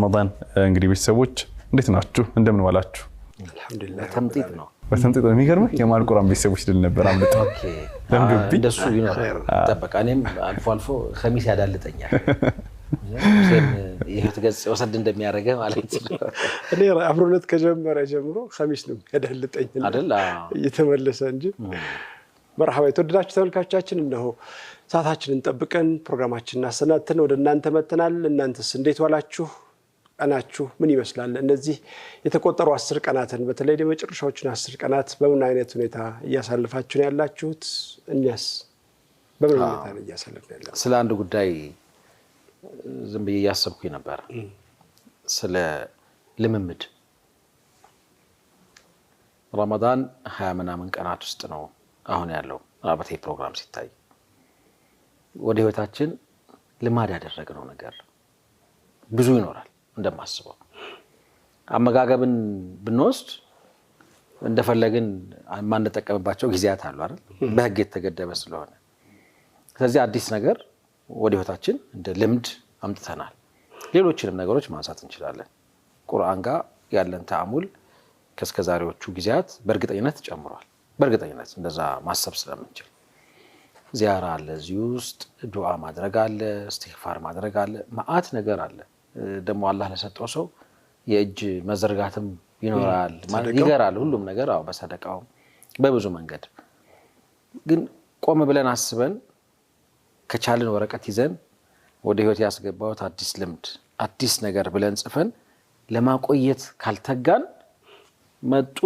ረመዳን እንግዲህ ቤተሰቦች እንዴት ናችሁ? እንደምን ዋላችሁ? አልহামዱሊላህ ተምጢጥ ነው በተምጢጥ ነው የሚገርምህ የማል ቁርአን ቤተሰቦች ድል ነበር አምልጦ ኦኬ እንደሱ ይኖር ተበቃ እኔም አልፎ አልፎ ኸሚስ ያዳልጠኛል ይሄ ተገጽ ወሰድ እንደሚያደርገ ማለት ነው እኔ አብሮነት ከጀመረ ጀምሮ ኸሚስ ነው ያዳልጠኝ አይደል እየተመለሰ እንጂ መርሐባ የተወደዳችሁ ተመልካቾቻችን እነሆ ሰዓታችንን ጠብቀን ፕሮግራማችንን አሰናድተን ወደ እናንተ መተናል እናንተስ እንዴት ዋላችሁ ቀናችሁ ምን ይመስላል እነዚህ የተቆጠሩ 10 ቀናትን በተለይ የመጨረሻዎቹን 10 ቀናት በምን አይነት ሁኔታ እያሳለፋችሁ ነው ያላችሁት እኛስ በምን ሁኔታ ነው እያሳለፍን ያለው ስለ አንድ ጉዳይ ዝም ብዬ ያሰብኩኝ ነበር ስለ ልምምድ ረመዳን 20 ምናምን ቀናት ውስጥ ነው አሁን ያለው አባቴ ፕሮግራም ሲታይ ወደ ህይወታችን ልማድ ያደረግነው ነገር ብዙ ይኖራል እንደማስበው አመጋገብን ብንወስድ እንደፈለግን ማንጠቀምባቸው ጊዜያት አሉ አይደል በህግ የተገደበ ስለሆነ ስለዚህ አዲስ ነገር ወደ ህይወታችን እንደ ልምድ አምጥተናል ሌሎችንም ነገሮች ማንሳት እንችላለን ቁርአን ጋር ያለን ተአሙል ከስከዛሬዎቹ ጊዜያት በእርግጠኝነት ጨምሯል በእርግጠኝነት እንደዛ ማሰብ ስለምንችል ዚያራ አለ እዚህ ውስጥ ዱዓ ማድረግ አለ እስትግፋር ማድረግ አለ ማአት ነገር አለ ደግሞ አላህ ለሰጠው ሰው የእጅ መዘርጋትም ይኖራል ይገራል ሁሉም ነገር አው በሰደቃው በብዙ መንገድ ግን ቆም ብለን አስበን ከቻልን ወረቀት ይዘን ወደ ህይወት ያስገባው አዲስ ልምድ አዲስ ነገር ብለን ጽፈን ለማቆየት ካልተጋን መጡ